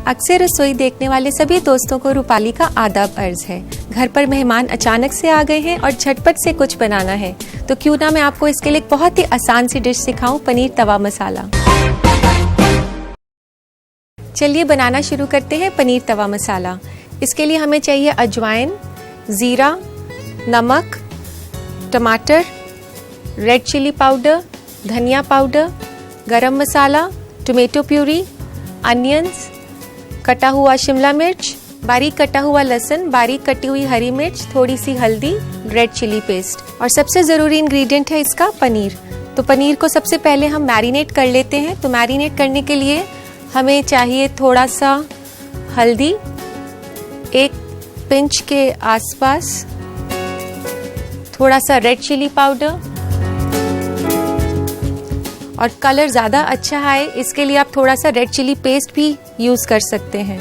अक्सर रसोई देखने वाले सभी दोस्तों को रूपाली का आदाब अर्ज है। घर पर मेहमान अचानक से आ गए हैं और झटपट से कुछ बनाना है, तो क्यों ना मैं आपको इसके लिए एक बहुत ही आसान सी डिश सिखाऊं, पनीर तवा मसाला। चलिए बनाना शुरू करते हैं पनीर तवा मसाला। इसके लिए हमें चाहिए अजवाइन, ज़ीरा, नमक, टमाटर, रेड चिली पाउडर, धनिया पाउडर, गरम मसाला, टोमेटो प्यूरी, अनियंस, कटा हुआ शिमला मिर्च, बारीक कटा हुआ लहसुन, बारीक कटी हुई हरी मिर्च, थोड़ी सी हल्दी, रेड चिली पेस्ट और सबसे ज़रूरी इंग्रेडिएंट है इसका पनीर। तो पनीर को सबसे पहले हम मैरिनेट कर लेते हैं। तो मैरिनेट करने के लिए हमें चाहिए थोड़ा सा हल्दी, एक पिंच के आसपास, थोड़ा सा रेड चिली पाउडर, और कलर ज़्यादा अच्छा आए इसके लिए आप थोड़ा सा रेड चिली पेस्ट भी यूज़ कर सकते हैं।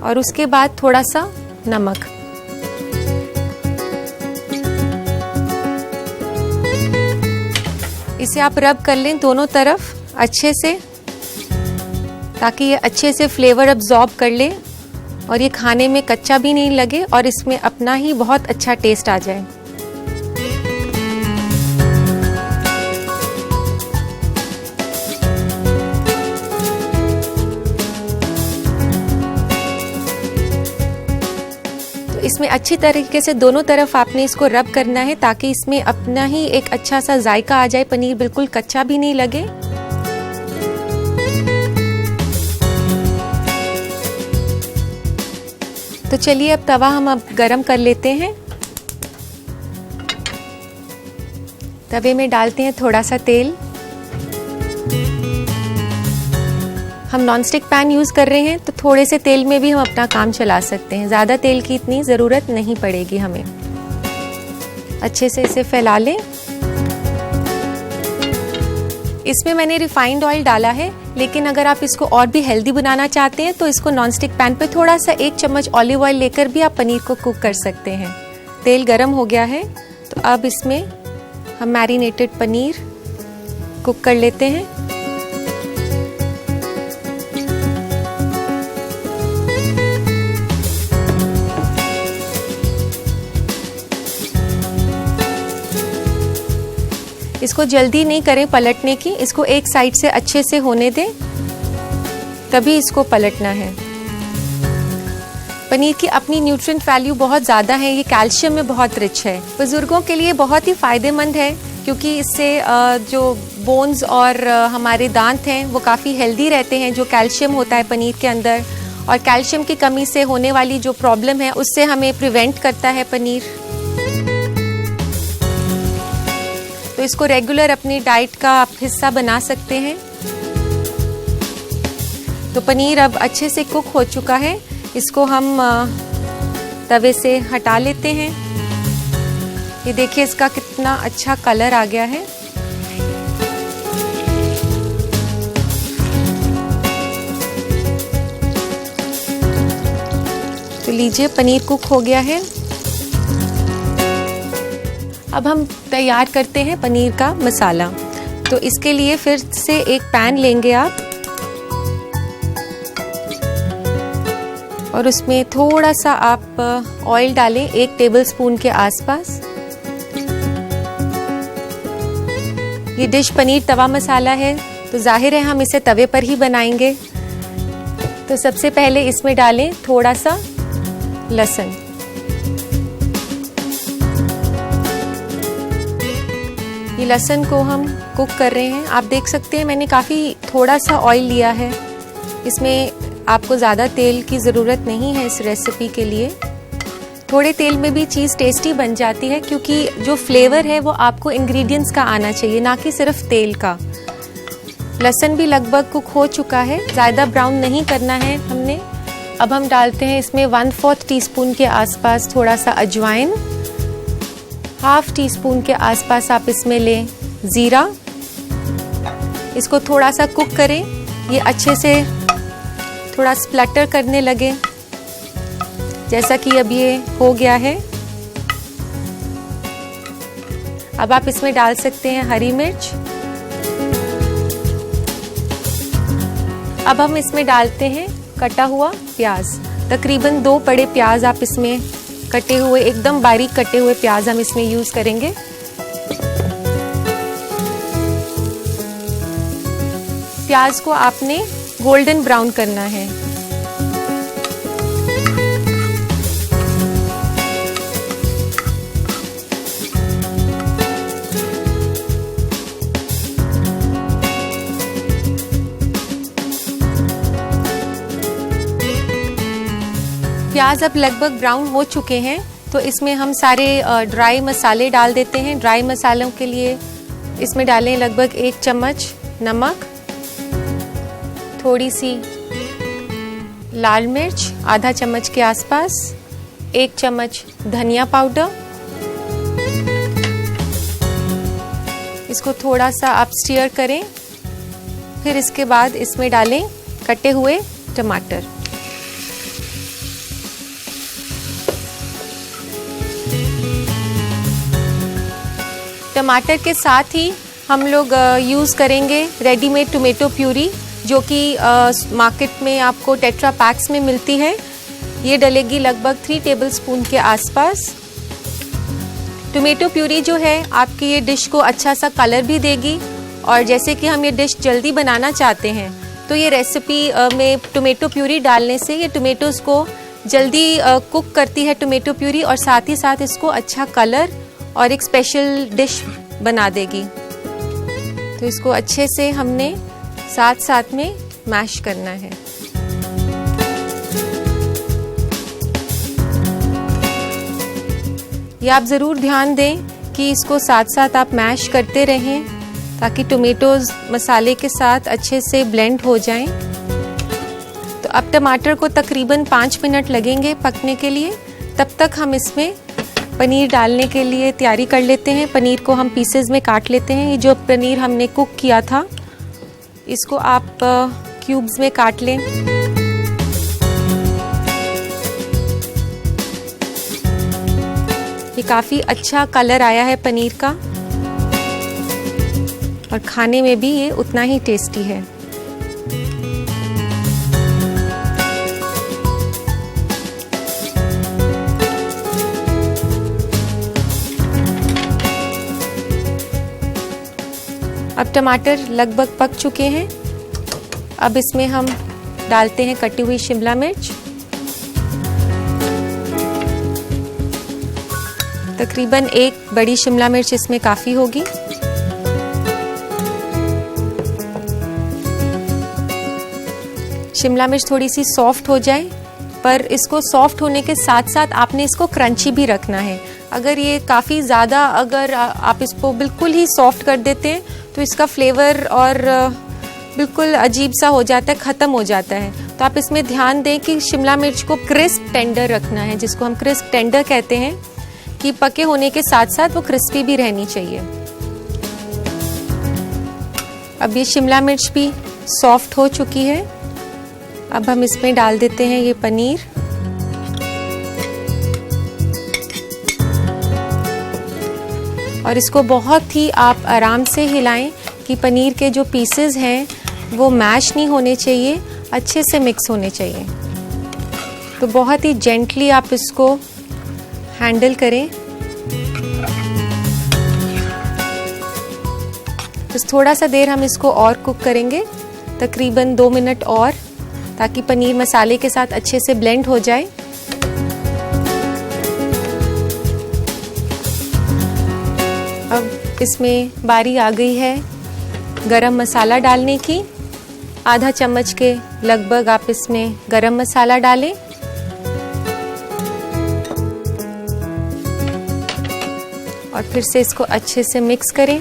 और उसके बाद थोड़ा सा नमक। इसे आप रब कर लें दोनों तरफ अच्छे से, ताकि ये अच्छे से फ्लेवर अब्जॉर्ब कर ले और ये खाने में कच्चा भी नहीं लगे और इसमें अपना ही बहुत अच्छा टेस्ट आ जाए। इसमें अच्छी तरीके से दोनों तरफ आपने इसको रब करना है, ताकि इसमें अपना ही एक अच्छा सा जायका आ जाए, पनीर बिल्कुल कच्चा भी नहीं लगे। तो चलिए अब तवा हम गरम कर लेते हैं। तवे में डालते हैं थोड़ा सा तेल। हम नॉनस्टिक पैन यूज़ कर रहे हैं, तो थोड़े से तेल में भी हम अपना काम चला सकते हैं। ज़्यादा तेल की इतनी ज़रूरत नहीं पड़ेगी हमें। अच्छे से इसे फैला लें। इसमें मैंने रिफाइंड ऑयल डाला है, लेकिन अगर आप इसको और भी हेल्दी बनाना चाहते हैं तो इसको नॉनस्टिक पैन पे थोड़ा सा 1 चम्मच ऑलिव ऑयल लेकर भी आप पनीर को कुक कर सकते हैं। तेल गरम हो गया है, तो अब इसमें हम मैरिनेटेड पनीर कुक कर लेते हैं। इसको जल्दी नहीं करें पलटने की, इसको एक साइड से अच्छे से होने दें, तभी इसको पलटना है। पनीर की अपनी न्यूट्रिएंट वैल्यू बहुत ज़्यादा है, ये कैल्शियम में बहुत रिच है। बुजुर्गों के लिए बहुत ही फ़ायदेमंद है, क्योंकि इससे जो बोन्स और हमारे दांत हैं वो काफ़ी हेल्दी रहते हैं। जो कैल्शियम होता है पनीर के अंदर, और कैल्शियम की कमी से होने वाली जो प्रॉब्लम है उससे हमें प्रिवेंट करता है पनीर। तो इसको रेगुलर अपनी डाइट का आप हिस्सा बना सकते हैं। तो पनीर अब अच्छे से कुक हो चुका है, इसको हम तवे से हटा लेते हैं। ये देखिए इसका कितना अच्छा कलर आ गया है। तो लीजिए पनीर कुक हो गया है। अब हम तैयार करते हैं पनीर का मसाला। तो इसके लिए फिर से एक पैन लेंगे आप, और उसमें थोड़ा सा आप ऑयल डालें, 1 टेबलस्पून के आसपास। ये डिश पनीर तवा मसाला है, तो जाहिर है हम इसे तवे पर ही बनाएंगे। तो सबसे पहले इसमें डालें थोड़ा सा लहसुन। ये लहसुन को हम कुक कर रहे हैं। आप देख सकते हैं मैंने काफ़ी थोड़ा सा ऑयल लिया है, इसमें आपको ज़्यादा तेल की ज़रूरत नहीं है इस रेसिपी के लिए। थोड़े तेल में भी चीज़ टेस्टी बन जाती है, क्योंकि जो फ्लेवर है वो आपको इंग्रेडिएंट्स का आना चाहिए, ना कि सिर्फ तेल का। लहसुन भी लगभग कुक हो चुका है, ज़्यादा ब्राउन नहीं करना है हमने। अब हम डालते हैं इसमें 1/4 टीस्पून के आसपास थोड़ा सा अजवाइन, 1/2 टीस्पून के आसपास आप इसमें लें ज़ीरा। इसको थोड़ा सा कुक करें, ये अच्छे से थोड़ा स्प्लटर करने लगे, जैसा कि अब ये हो गया है। अब आप इसमें डाल सकते हैं हरी मिर्च। अब हम इसमें डालते हैं कटा हुआ प्याज, तकरीबन 2 बड़े प्याज आप इसमें कटे हुए, एकदम बारीक कटे हुए प्याज हम इसमें यूज़ करेंगे। प्याज को आपने गोल्डन ब्राउन करना है। प्याज अब लगभग ब्राउन हो चुके हैं, तो इसमें हम सारे ड्राई मसाले डाल देते हैं। ड्राई मसालों के लिए इसमें डालें लगभग 1 चम्मच नमक, थोड़ी सी लाल मिर्च आधा चम्मच के आसपास, 1 चम्मच धनिया पाउडर। इसको थोड़ा सा आप स्टीयर करें। फिर इसके बाद इसमें डालें कटे हुए टमाटर। टमाटर के साथ ही हम लोग यूज़ करेंगे रेडीमेड टोमेटो प्यूरी, जो कि मार्केट में आपको टेट्रा पैक्स में मिलती है। ये डलेगी लगभग 3 टेबलस्पून के आसपास। टोमेटो प्यूरी जो है आपकी ये डिश को अच्छा सा कलर भी देगी, और जैसे कि हम ये डिश जल्दी बनाना चाहते हैं तो ये रेसिपी में टोमेटो प्यूरी डालने से ये टोमेटोज़ को जल्दी कुक करती है टोमेटो प्यूरी, और साथ ही साथ इसको अच्छा कलर और एक स्पेशल डिश बना देगी। तो इसको अच्छे से हमने साथ साथ में मैश करना है। ये आप ज़रूर ध्यान दें कि इसको साथ साथ आप मैश करते रहें, ताकि टोमेटोज़ मसाले के साथ अच्छे से ब्लेंड हो जाएं। तो अब टमाटर को तकरीबन 5 मिनट लगेंगे पकने के लिए। तब तक हम इसमें पनीर डालने के लिए तैयारी कर लेते हैं। पनीर को हम पीसेस में काट लेते हैं। ये जो पनीर हमने कुक किया था, इसको आप क्यूब्स में काट लें। ये काफ़ी अच्छा कलर आया है पनीर का, और खाने में भी ये उतना ही टेस्टी है। अब टमाटर लगभग पक चुके हैं। अब इसमें हम डालते हैं कटी हुई शिमला मिर्च। तकरीबन 1 बड़ी शिमला मिर्च इसमें काफ़ी होगी। शिमला मिर्च थोड़ी सी सॉफ्ट हो जाए, पर इसको सॉफ्ट होने के साथ साथ आपने इसको क्रंची भी रखना है। अगर ये काफ़ी ज़्यादा अगर आप इसको बिल्कुल ही सॉफ्ट कर देते हैं तो इसका फ्लेवर और बिल्कुल अजीब सा हो जाता है, ख़त्म हो जाता है। तो आप इसमें ध्यान दें कि शिमला मिर्च को क्रिस्प टेंडर रखना है, जिसको हम क्रिस्प टेंडर कहते हैं, कि पके होने के साथ साथ वो क्रिस्पी भी रहनी चाहिए। अब ये शिमला मिर्च भी सॉफ्ट हो चुकी है। अब हम इसमें डाल देते हैं ये पनीर। और इसको बहुत ही आप आराम से हिलाएं कि पनीर के जो पीसेस हैं वो मैश नहीं होने चाहिए, अच्छे से मिक्स होने चाहिए। तो बहुत ही जेंटली आप इसको हैंडल करें। बस थोड़ा सा देर हम इसको और कुक करेंगे, तकरीबन 2 मिनट और, ताकि पनीर मसाले के साथ अच्छे से ब्लेंड हो जाए। अब इसमें बारी आ गई है गरम मसाला डालने की। आधा चम्मच के लगभग आप इसमें गरम मसाला डालें। और फिर से इसको अच्छे से मिक्स करें।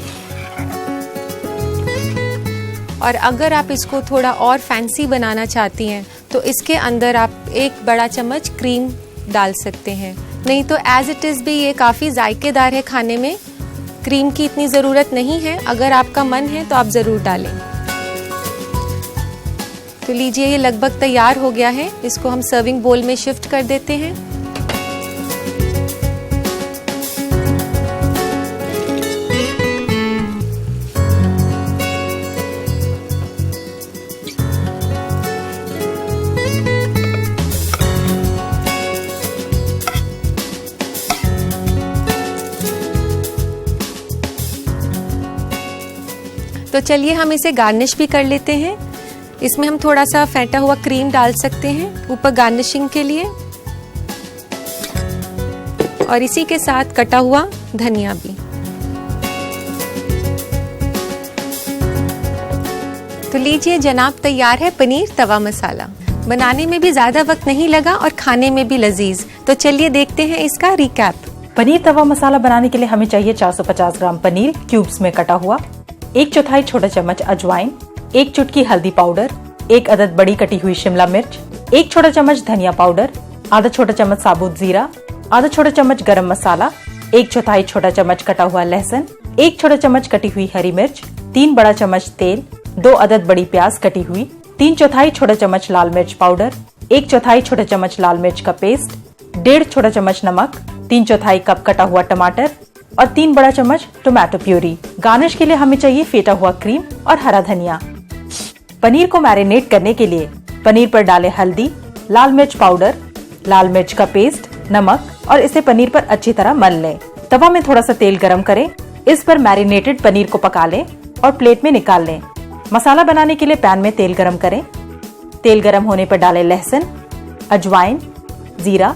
और अगर आप इसको थोड़ा और फैंसी बनाना चाहती हैं तो इसके अंदर आप 1 बड़ा चम्मच क्रीम डाल सकते हैं, नहीं तो एज इट इज़ भी ये काफ़ी जायकेदार है खाने में। क्रीम की इतनी ज़रूरत नहीं है, अगर आपका मन है तो आप ज़रूर डालें। तो लीजिए, ये लगभग तैयार हो गया है। इसको हम सर्विंग बोल में शिफ्ट कर देते हैं। तो चलिए हम इसे गार्निश भी कर लेते हैं। इसमें हम थोड़ा सा फेंटा हुआ क्रीम डाल सकते हैं ऊपर गार्निशिंग के लिए, और इसी के साथ कटा हुआ धनिया भी। तो लीजिए जनाब, तैयार है पनीर तवा मसाला। बनाने में भी ज्यादा वक्त नहीं लगा और खाने में भी लजीज। तो चलिए देखते हैं इसका रिकैप। पनीर तवा मसाला बनाने के लिए हमें चाहिए 450 ग्राम पनीर क्यूब्स में कटा हुआ, 1/4 छोटा चम्मच अजवाइन, 1 चुटकी हल्दी पाउडर, 1 अदद बड़ी कटी हुई शिमला मिर्च, 1 छोटा चम्मच धनिया पाउडर, आधा छोटा चम्मच साबुत जीरा, आधा छोटा चम्मच गरम मसाला, 1/4 छोटा चम्मच कटा हुआ लहसुन, 1 छोटा चम्मच कटी हुई हरी मिर्च, 3 बड़ा चम्मच तेल, 2 अदद बड़ी प्याज कटी हुई, 3/4 छोटा चम्मच लाल मिर्च पाउडर, 1/4 छोटा चम्मच लाल मिर्च का पेस्ट, 1.5 छोटा चम्मच नमक, 3/4 कप कटा हुआ टमाटर और 3 बड़ा चम्मच टोमेटो प्यूरी। गार्निश के लिए हमें चाहिए फेटा हुआ क्रीम और हरा धनिया। पनीर को मैरिनेट करने के लिए पनीर पर डालें हल्दी, लाल मिर्च पाउडर, लाल मिर्च का पेस्ट, नमक और इसे पनीर पर अच्छी तरह मल लें। तवा में थोड़ा सा तेल गरम करें, इस पर मैरिनेटेड पनीर को पका लें और प्लेट में निकाल लें। मसाला बनाने के लिए पैन में तेल गरम करें। तेल गरम होने पर डालें लहसुन, अजवाइन, जीरा,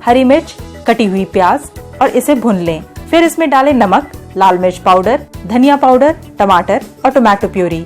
हरी मिर्च, कटी हुई प्याज और इसे भून लें। फिर इसमें डालें नमक, लाल मिर्च पाउडर, धनिया पाउडर, टमाटर और टोमेटो प्यूरी।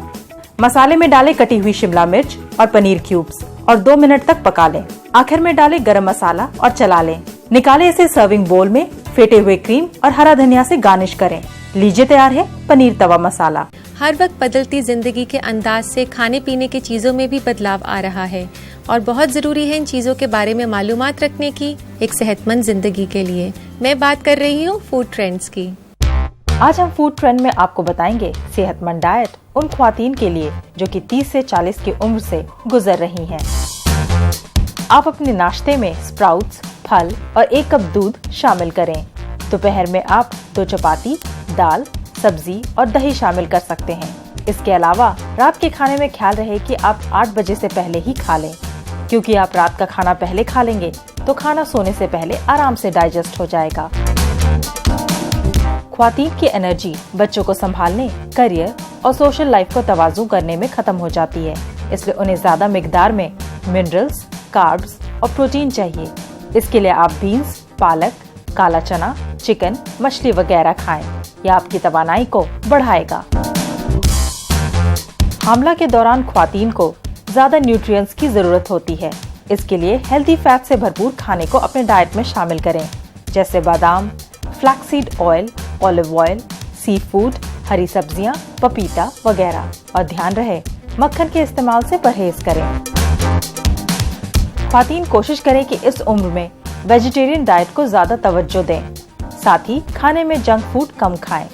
मसाले में डालें कटी हुई शिमला मिर्च और पनीर क्यूब्स और 2 मिनट तक पका लें। आखिर में डालें गरम मसाला और चला लें। निकालें इसे सर्विंग बोल में, फेटे हुए क्रीम और हरा धनिया से गार्निश करें। लीजिए तैयार है पनीर तवा मसाला। हर वक्त बदलती जिंदगी के अंदाज से खाने पीने की चीजों में भी बदलाव आ रहा है और बहुत जरूरी है इन चीजों के बारे में मालूमात रखने की एक सेहतमंद जिंदगी के लिए। मैं बात कर रही हूँ फूड ट्रेंड्स की। आज हम फूड ट्रेंड में आपको बताएंगे सेहतमंद डाइट उन ख्वातीन के लिए जो कि 30 से 40 की उम्र से गुजर रही हैं। आप अपने नाश्ते में स्प्राउट्स, फल और 1 कप दूध शामिल करें। दोपहर में आप 2 चपाती, दाल, सब्जी और दही शामिल कर सकते हैं। इसके अलावा रात के खाने में ख्याल रहे कि आप 8 बजे से पहले ही खा लें, क्योंकि आप रात का खाना पहले खा लेंगे तो खाना सोने से पहले आराम से डाइजेस्ट हो जाएगा। ख्वातीन की एनर्जी बच्चों को संभालने, करियर और सोशल लाइफ को तवाज़ुन करने में खत्म हो जाती है, इसलिए उन्हें ज्यादा मिकदार में मिनरल्स, कार्ब्स और प्रोटीन चाहिए। इसके लिए आप बीन्स, पालक, काला चना, चिकन, मछली वगैरह खाएं। यह आपकी तवानाई को बढ़ाएगा। हामला के दौरान ख्वातीन को ज्यादा न्यूट्रिएंट्स की जरूरत होती है, इसके लिए हेल्दी फैट से भरपूर खाने को अपने डाइट में शामिल करें, जैसे बादाम, flaxseed oil, olive oil, sea food, हरी सब्जियां, पपीता वगैरह। और ध्यान रहे मक्खन के इस्तेमाल से परहेज करें। ख्वातीन कोशिश करें कि इस उम्र में वेजिटेरियन डाइट को ज्यादा तवज्जो दें। साथ ही खाने में जंक फूड कम खाएं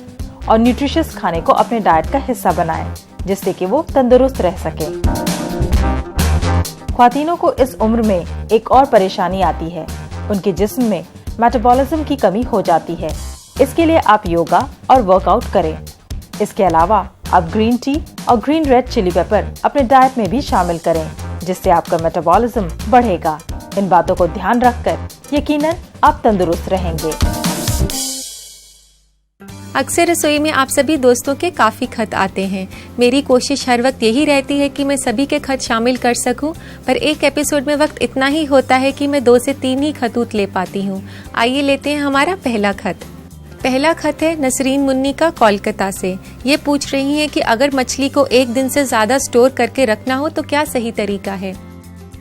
और न्यूट्रिशियस खाने को अपने डाइट का हिस्सा बनाएं, जिससे कि वो तंदुरुस्त रह सके। ख्वातीनों को इस उम्र में एक और परेशानी आती है, उनके जिस्म में मेटाबॉलिज्म की कमी हो जाती है। इसके लिए आप योगा और वर्कआउट करें। इसके अलावा आप ग्रीन टी और ग्रीन रेड चिली पेपर अपने डाइट में भी शामिल करें, जिससे आपका मेटाबॉलिज्म बढ़ेगा। इन बातों को ध्यान रखकर यकीनन आप तंदुरुस्त रहेंगे। अक्सर रसोई में आप सभी दोस्तों के काफ़ी खत आते हैं। मेरी कोशिश हर वक्त यही रहती है कि मैं सभी के खत शामिल कर सकूं, पर एक एपिसोड में वक्त इतना ही होता है कि मैं 2 से 3 ही खतूत ले पाती हूं। आइए लेते हैं हमारा पहला खत। पहला खत है नसरीन मुन्नी का कोलकाता से। ये पूछ रही हैं कि अगर मछली को 1 दिन से ज़्यादा स्टोर करके रखना हो तो क्या सही तरीका है।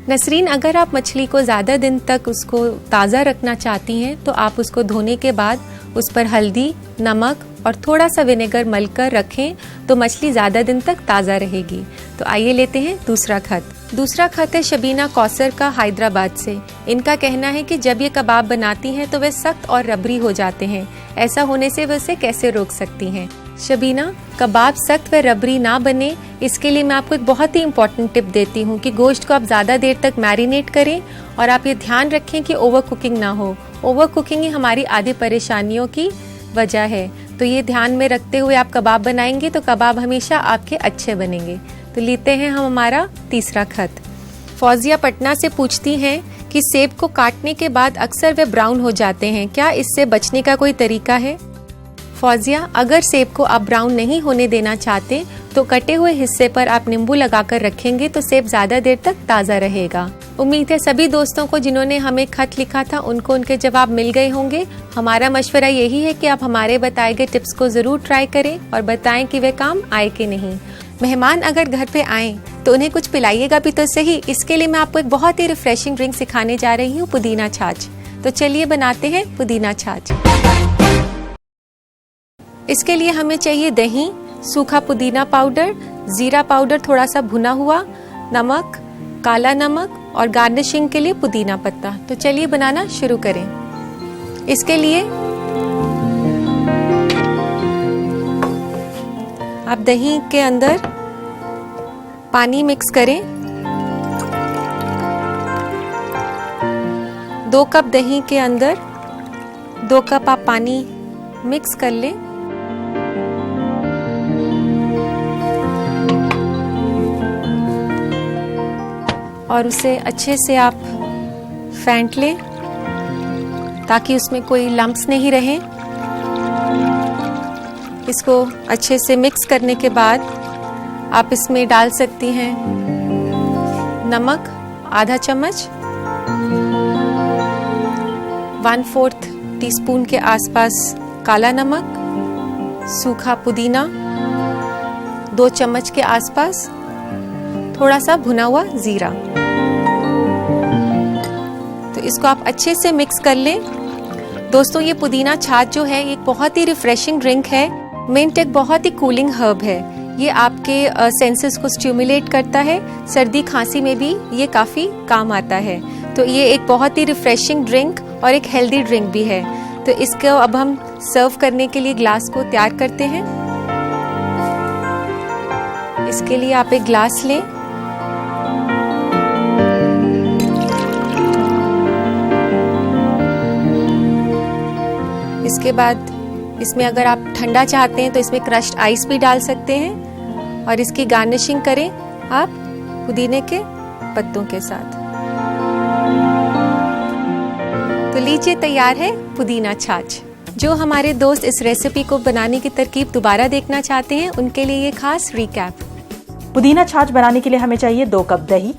नसरीन, अगर आप मछली को ज़्यादा दिन तक उसको ताज़ा रखना चाहती हैं तो आप उसको धोने के बाद उस पर हल्दी, नमक और थोड़ा सा विनेगर मलकर रखें तो मछली ज़्यादा दिन तक ताज़ा रहेगी। तो आइए लेते हैं दूसरा खत। दूसरा खत है शबीना कौसर का हैदराबाद से। इनका कहना है कि जब ये कबाब बनाती हैं तो वे सख्त और रबरी हो जाते हैं। ऐसा होने से वे उसे कैसे रोक सकती हैं। शबीना, कबाब सख्त व रबरी ना बने इसके लिए मैं आपको एक बहुत ही इम्पोर्टेंट टिप देती हूँ कि गोश्त को आप ज़्यादा देर तक मैरिनेट करें और आप ये ध्यान रखें कि ओवर कुकिंग ना हो। ओवर कुकिंग ही हमारी आधी परेशानियों की वजह है। तो ये ध्यान में रखते हुए आप कबाब बनाएंगे तो कबाब हमेशा आपके अच्छे बनेंगे। तो लेते हैं हम हमारा तीसरा खत। फौजिया पटना से पूछती हैं कि सेब को काटने के बाद अक्सर वे ब्राउन हो जाते हैं, क्या इससे बचने का कोई तरीका है। फौजिया, अगर सेब को आप ब्राउन नहीं होने देना चाहते तो कटे हुए हिस्से पर आप नींबू लगाकर रखेंगे तो सेब ज्यादा देर तक ताज़ा रहेगा। उम्मीद है सभी दोस्तों को जिन्होंने हमें खत लिखा था उनको उनके जवाब मिल गए होंगे। हमारा मशवरा यही है कि आप हमारे बताए गए टिप्स को जरूर ट्राई करें और बताएं कि वे काम आए कि नहीं। मेहमान अगर घर पे आए तो उन्हें कुछ पिलाइएगा भी तो सही। इसके लिए मैं आपको एक बहुत ही रिफ्रेशिंग ड्रिंक सिखाने जा रही हूँ, पुदीना छाछ। तो चलिए बनाते हैं पुदीना छाछ। इसके लिए हमें चाहिए दही, सूखा पुदीना पाउडर, जीरा पाउडर थोड़ा सा भुना हुआ, नमक, काला नमक और गार्निशिंग के लिए पुदीना पत्ता। तो चलिए बनाना शुरू करें। इसके लिए आप दही के अंदर पानी मिक्स करें। 2 कप दही के अंदर 2 कप आप पानी मिक्स कर लें। और उसे अच्छे से आप फेंट लें ताकि उसमें कोई लम्प्स नहीं रहे। इसको अच्छे से मिक्स करने के बाद आप इसमें डाल सकती हैं नमक आधा चम्मच, 1/4 टीस्पून के आसपास काला नमक, सूखा पुदीना 2 चम्मच के आसपास, थोड़ा सा भुना हुआ जीरा। तो इसको आप अच्छे से मिक्स कर लें। दोस्तों ये पुदीना छाछ जो है ये बहुत ही रिफ्रेशिंग ड्रिंक है। मिंट एक बहुत ही कूलिंग हर्ब है। ये आपके सेंसेस को स्टिमुलेट करता है। सर्दी खांसी में भी ये काफ़ी काम आता है। तो ये एक बहुत ही रिफ्रेशिंग ड्रिंक और एक हेल्दी ड्रिंक भी है। तो इसको अब हम सर्व करने के लिए ग्लास को तैयार करते हैं। इसके लिए आप एक ग्लास लें। इसके बाद इसमें अगर आप ठंडा चाहते हैं तो इसमें क्रश्ड आइस भी डाल सकते हैं और इसकी गार्निशिंग करें आप पुदीने के पत्तों के साथ। तो लीजिए तैयार है पुदीना छाछ। जो हमारे दोस्त इस रेसिपी को बनाने की तरकीब दोबारा देखना चाहते हैं उनके लिए ये खास रिकैप। पुदीना छाछ बनाने के लिए हमें चाहिए 2 कप दही,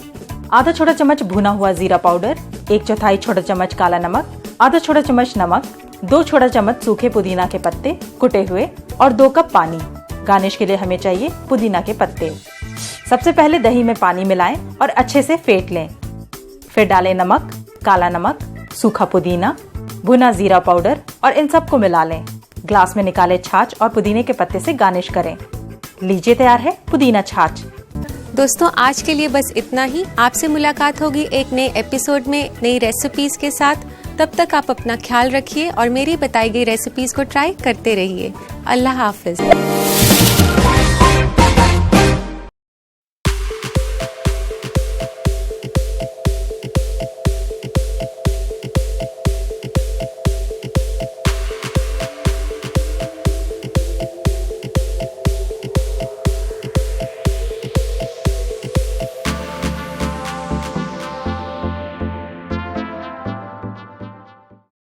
आधा छोटा चम्मच भुना हुआ जीरा पाउडर, 1/4 छोटा चम्मच काला नमक, आधा छोटा चम्मच नमक, 2 छोटा चम्मच सूखे पुदीना के पत्ते कुटे हुए और 2 कप पानी। गार्निश के लिए हमें चाहिए पुदीना के पत्ते। सबसे पहले दही में पानी मिलाएं और अच्छे से फेंट लें। फिर डालें नमक, काला नमक, सूखा पुदीना, भुना जीरा पाउडर और इन सबको मिला लें। ग्लास में निकाले छाछ और पुदीने के पत्ते से गार्निश करें। लीजिए तैयार है पुदीना छाछ। दोस्तों आज के लिए बस इतना ही। आपसे मुलाकात होगी एक नए एपिसोड में नई रेसिपीज के साथ। तब तक आप अपना ख्याल रखिए और मेरी बताई गई रेसिपीज को ट्राई करते रहिए। अल्लाह हाफिज।